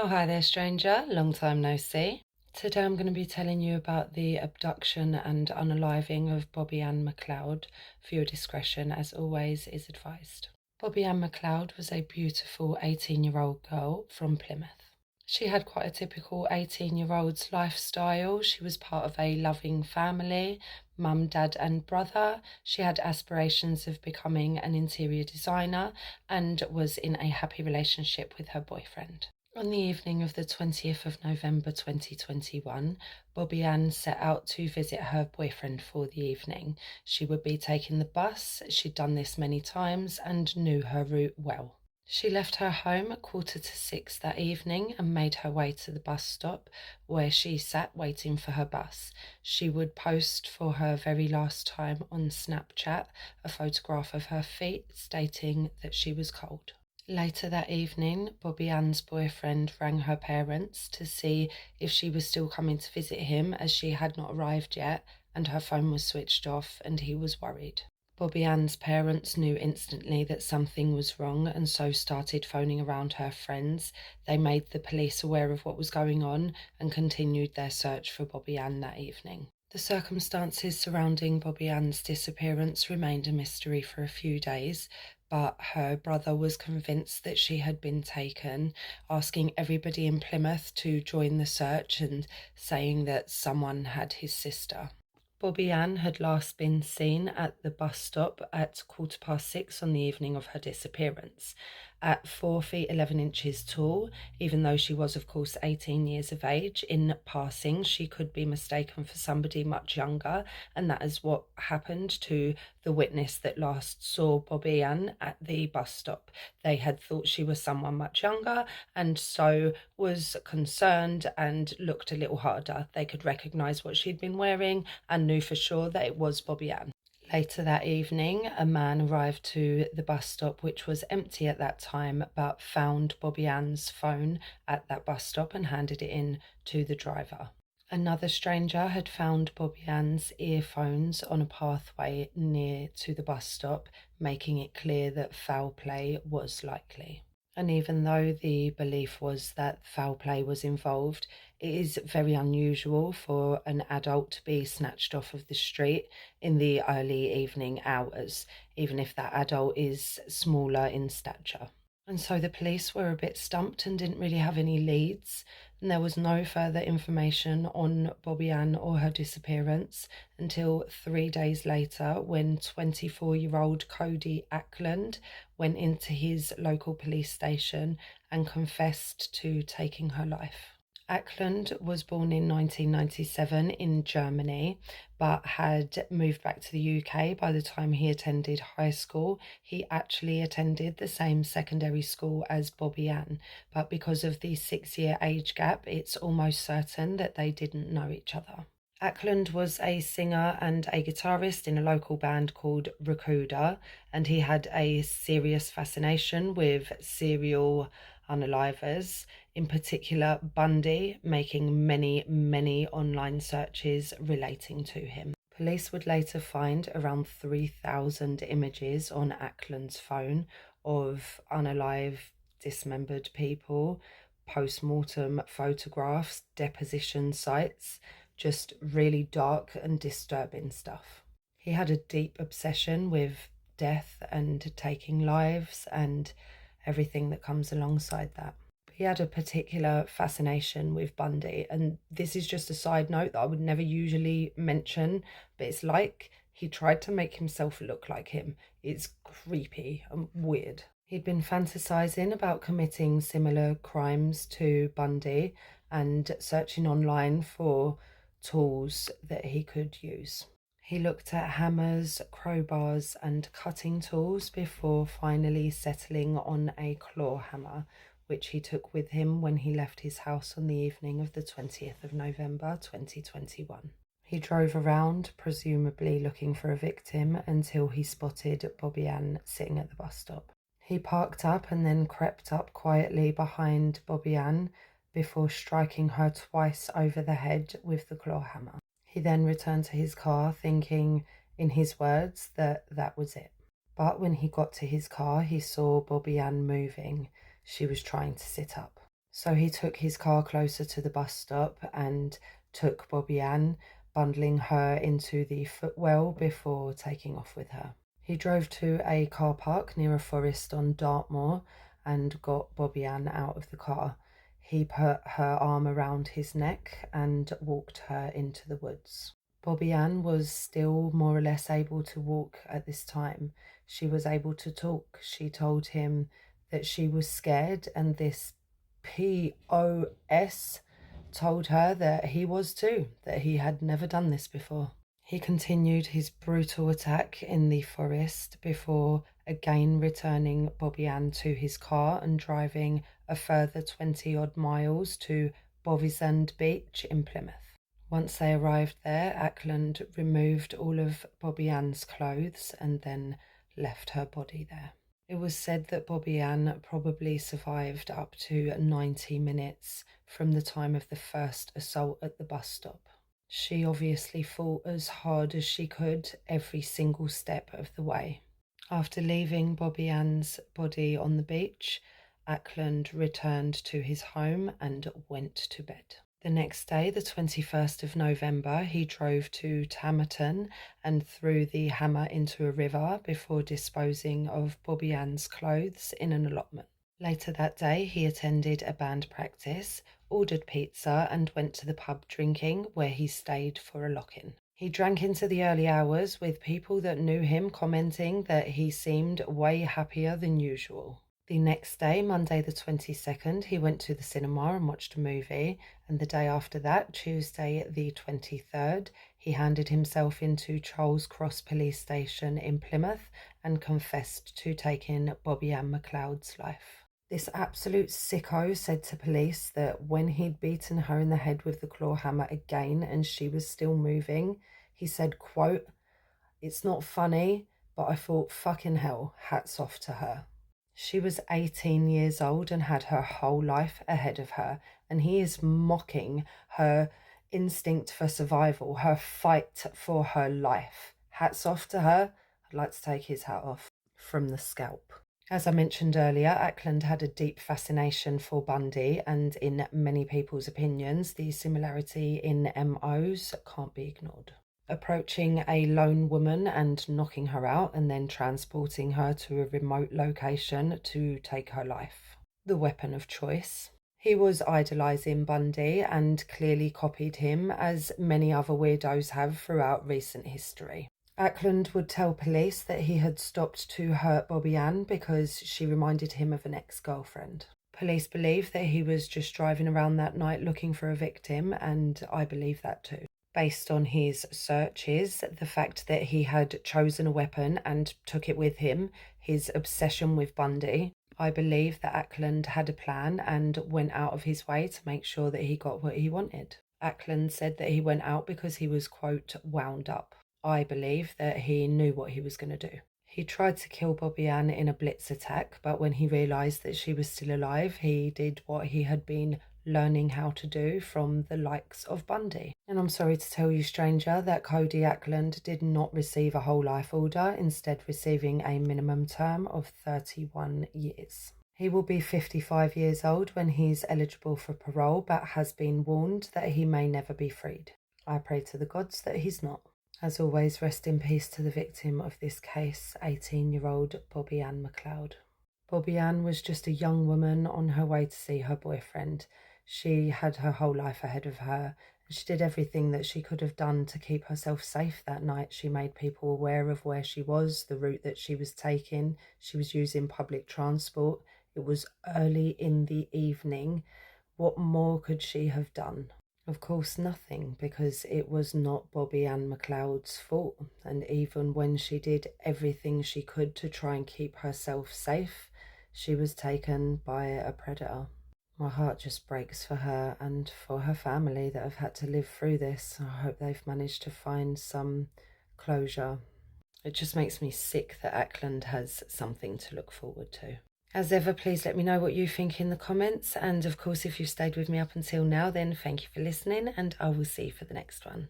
Oh, hi there, stranger. Long time no see. Today I'm going to be telling you about the abduction and unaliving of Bobbi-Anne Mcleod. For your discretion, as always, is advised. Bobbi-Anne Mcleod was a beautiful 18-year-old girl from Plymouth. She had quite a typical 18-year-old's lifestyle. She was part of a loving family, mum, dad, and brother. She had aspirations of becoming an interior designer and was in a happy relationship with her boyfriend. On the evening of the 20th of November 2021, Bobbi-Anne set out to visit her boyfriend for the evening. She would be taking the bus. She'd done this many times and knew her route well. She left her home at 5:45 that evening and made her way to the bus stop, where she sat waiting for her bus. She would post for her very last time on Snapchat a photograph of her feet, stating that she was cold. Later that evening, Bobbi-Anne's boyfriend rang her parents to see if she was still coming to visit him, as she had not arrived yet and her phone was switched off and he was worried. Bobbi-Anne's parents knew instantly that something was wrong and so started phoning around her friends. They made the police aware of what was going on and continued their search for Bobbi-Anne that evening. The circumstances surrounding Bobbi-Anne's disappearance remained a mystery for a few days, but her brother was convinced that she had been taken, asking everybody in Plymouth to join the search and saying that someone had his sister. Bobbi-Anne had last been seen at the bus stop at 6:15 on the evening of her disappearance. At 4 feet 11 inches tall, even though she was, of course, 18 years of age, in passing, she could be mistaken for somebody much younger, and that is what happened to the witness that last saw Bobbi-Anne at the bus stop. They had thought she was someone much younger and so was concerned and looked a little harder. They could recognise what she'd been wearing and knew for sure that it was Bobbi-Anne. Later that evening, a man arrived to the bus stop, which was empty at that time, but found Bobbi-Anne's phone at that bus stop and handed it in to the driver. Another stranger had found Bobbi-Anne's earphones on a pathway near to the bus stop, making it clear that foul play was likely. And even though the belief was that foul play was involved, it is very unusual for an adult to be snatched off of the street in the early evening hours, even if that adult is smaller in stature. And so the police were a bit stumped and didn't really have any leads, and there was no further information on Bobbi-Anne or her disappearance until 3 days later, when 24-year-old Cody Ackland went into his local police station and confessed to taking her life. Ackland was born in 1997 in Germany, but had moved back to the UK by the time he attended high school. He actually attended the same secondary school as Bobbi-Anne, but because of the 6-year age gap, it's almost certain that they didn't know each other. Ackland was a singer and a guitarist in a local band called Rakuda, and he had a serious fascination with serial unalivers, in particular Bundy, making many online searches relating to him. Police would later find around 3,000 images on Ackland's phone of unalive, dismembered people, post-mortem photographs, deposition sites, just really dark and disturbing stuff. He had a deep obsession with death and taking lives and everything that comes alongside that. He had a particular fascination with Bundy, and this is just a side note that I would never usually mention, but it's like he tried to make himself look like him. It's creepy and weird. He'd been fantasizing about committing similar crimes to Bundy and searching online for tools that he could use. He looked at hammers, crowbars, and cutting tools before finally settling on a claw hammer, which he took with him when he left his house on the evening of the 20th of November 2021. He drove around, presumably looking for a victim, until he spotted Bobbi-Anne sitting at the bus stop. He parked up and then crept up quietly behind Bobbi-Anne before striking her twice over the head with the claw hammer. He then returned to his car, thinking, in his words, that that was it. But when he got to his car, he saw Bobbi-Anne moving. She was trying to sit up. So he took his car closer to the bus stop and took Bobbi-Anne, bundling her into the footwell before taking off with her. He drove to a car park near a forest on Dartmoor and got Bobbi-Anne out of the car. He put her arm around his neck and walked her into the woods. Bobbi-Anne was still more or less able to walk at this time. She was able to talk. She told him that she was scared, and this POS told her that he was too, that he had never done this before. He continued his brutal attack in the forest before again returning Bobbi-Anne to his car and driving a further 20 odd miles to Bovizend Beach in Plymouth. Once they arrived there, Ackland removed all of Bobbi-Anne's clothes and then left her body there. It was said that Bobbi-Anne probably survived up to 90 minutes from the time of the first assault at the bus stop. She obviously fought as hard as she could every single step of the way. After leaving Bobbi-Anne's body on the beach, Ackland returned to his home and went to bed. The next day, the 21st of November, he drove to Tamerton and threw the hammer into a river before disposing of Bobbi-Anne's clothes in an allotment. Later that day, he attended a band practice, ordered pizza and went to the pub drinking, where he stayed for a lock-in. He drank into the early hours, with people that knew him commenting that he seemed way happier than usual. The next day, Monday the 22nd, he went to the cinema and watched a movie, and the day after that, Tuesday the 23rd, he handed himself into Charles Cross Police Station in Plymouth and confessed to taking Bobbi-Anne Mcleod's life. This absolute sicko said to police that when he'd beaten her in the head with the claw hammer again and she was still moving, he said, quote, "It's not funny, but I thought, fucking hell, hats off to her." She was 18 years old and had her whole life ahead of her, and he is mocking her instinct for survival, her fight for her life. Hats off to her. I'd like to take his hat off from the scalp. As I mentioned earlier, Ackland had a deep fascination for Bundy, and in many people's opinions, the similarity in MOs can't be ignored. Approaching a lone woman and knocking her out and then transporting her to a remote location to take her life. The weapon of choice. He was idolising Bundy and clearly copied him, as many other weirdos have throughout recent history. Ackland would tell police that he had stopped to hurt Bobbi-Anne because she reminded him of an ex-girlfriend. Police believe that he was just driving around that night looking for a victim, and I believe that too. Based on his searches, the fact that he had chosen a weapon and took it with him, his obsession with Bundy, I believe that Ackland had a plan and went out of his way to make sure that he got what he wanted. Ackland said that he went out because he was, quote, wound up. I believe that he knew what he was going to do. He tried to kill Bobbi-Anne in a blitz attack, but when he realised that she was still alive, he did what he had been learning how to do from the likes of Bundy. And I'm sorry to tell you, stranger, that Cody Ackland did not receive a whole life order, instead receiving a minimum term of 31 years. He will be 55 years old when he's eligible for parole, but has been warned that he may never be freed. I pray to the gods that he's not. As always, rest in peace to the victim of this case, 18-year-old Bobbi-Anne Mcleod. Bobbi-Anne was just a young woman on her way to see her boyfriend. She had her whole life ahead of her, and she did everything that she could have done to keep herself safe that night. She made people aware of where she was, the route that she was taking. She was using public transport. It was early in the evening. What more could she have done? Of course, nothing, because it was not Bobbi-Anne Mcleod's fault, and even when she did everything she could to try and keep herself safe, she was taken by a predator. My heart just breaks for her and for her family that have had to live through this. I hope they've managed to find some closure. It just makes me sick that Ackland has something to look forward to. As ever, please let me know what you think in the comments. And of course, if you've stayed with me up until now, then thank you for listening, and I will see you for the next one.